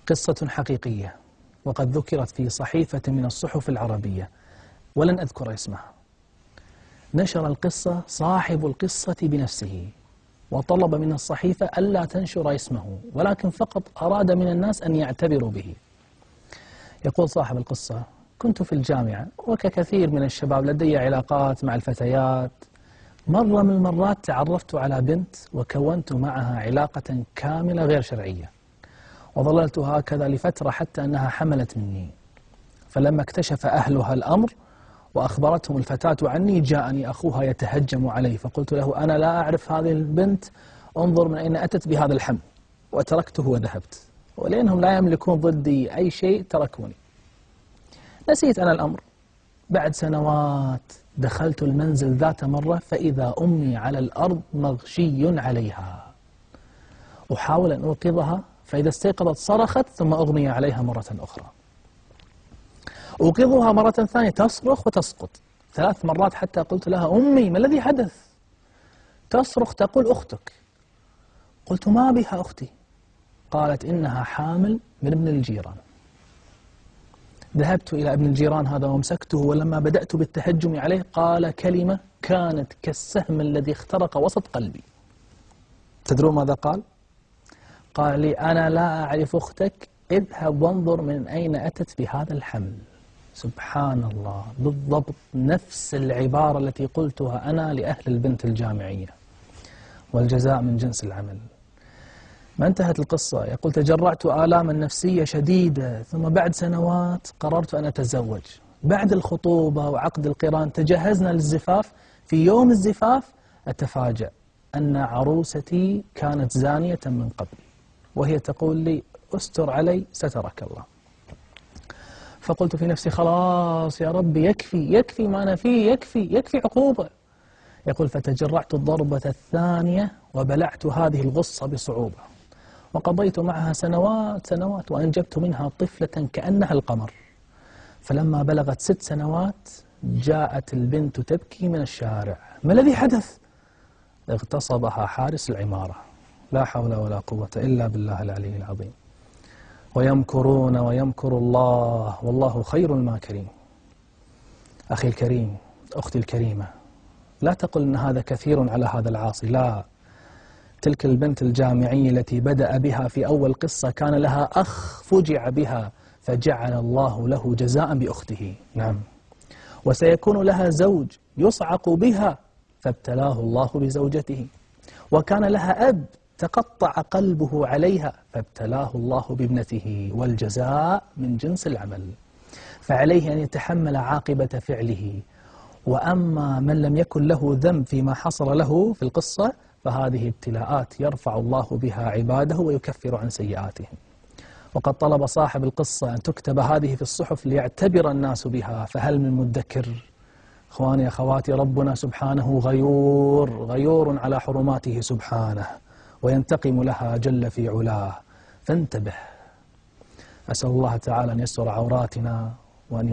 قصة حقيقية وقد ذكرت في صحيفة من الصحف العربية ولن أذكر اسمها. نشر القصة صاحب القصة بنفسه وطلب من الصحيفة ألا تنشر اسمه، ولكن فقط أراد من الناس أن يعتبروا به. يقول صاحب القصة: كنت في الجامعة وككثير من الشباب لدي علاقات مع الفتيات. مرة من المرات تعرفت على بنت وكونت معها علاقة كاملة غير شرعية، وظللت هكذا لفترة حتى أنها حملت مني. فلما اكتشف أهلها الأمر وأخبرتهم الفتاة عني، جاءني أخوها يتهجم علي، فقلت له: أنا لا أعرف هذه البنت، انظر من أين أتت بهذا الحمل. وتركته وذهبت، ولأنهم لا يملكون ضدي أي شيء تركوني. نسيت أنا الأمر. بعد سنوات دخلت المنزل ذات مرة فإذا أمي على الأرض مغشي عليها، أحاول أن أوقظها، فإذا استيقظت صرخت ثم أغمي عليها مرة أخرى. أوقظها مرة ثانية تصرخ وتسقط 3 مرات حتى قلت لها: أمي ما الذي حدث؟ تصرخ تقول: أختك. قلت: ما بها أختي؟ قالت: إنها حامل من ابن الجيران. ذهبت إلى ابن الجيران هذا ومسكته، ولما بدأت بالتهجم عليه قال كلمة كانت كالسهم الذي اخترق وسط قلبي. تدرون ماذا قال؟ قال لي: أنا لا أعرف أختك، اذهب وانظر من أين أتت بهذا الحمل. سبحان الله، بالضبط نفس العبارة التي قلتها أنا لأهل البنت الجامعية. والجزاء من جنس العمل. ما انتهت القصة. يقول: تجرعت آلاما نفسية شديدة، ثم بعد سنوات قررت أن أتزوج. بعد الخطوبة وعقد القران تجهزنا للزفاف. في يوم الزفاف أتفاجأ أن عروستي كانت زانية من قبل، وهي تقول لي: استر علي سترك الله. فقلت في نفسي: خلاص يا ربي، يكفي ما أنا فيه، يكفي عقوبة. يقول: فتجرعت الضربة الثانية وبلعت هذه الغصة بصعوبة، وقضيت معها سنوات وأنجبت منها طفلة كأنها القمر. فلما بلغت 6 سنوات جاءت البنت تبكي من الشارع. ما الذي حدث؟ اغتصبها حارس العمارة. لا حول ولا قوة إلا بالله العلي العظيم. ويمكرون ويمكر الله والله خير الماكرين. أخي الكريم، أختي الكريمة، لا تقل أن هذا كثير على هذا العاصي، لا. تلك البنت الجامعية التي بدأ بها في أول قصة كان لها أخ فجع بها فجعل الله له جزاء بأخته. نعم. وسيكون لها زوج يصعق بها فابتلاه الله بزوجته. وكان لها أب تقطع قلبه عليها فابتلاه الله بابنته. والجزاء من جنس العمل. فعليه أن يتحمل عاقبة فعله. وأما من لم يكن له ذنب فيما حصل له في القصة فهذه ابتلاءات يرفع الله بها عباده ويكفر عن سيئاتهم. وقد طلب صاحب القصة أن تكتب هذه في الصحف ليعتبر الناس بها، فهل من مدكر؟ إخواني أخواتي، ربنا سبحانه غيور على حرماته سبحانه، وينتقم لها جل في علاه، فانتبه. أسأل الله تعالى أن يستر عوراتنا وأن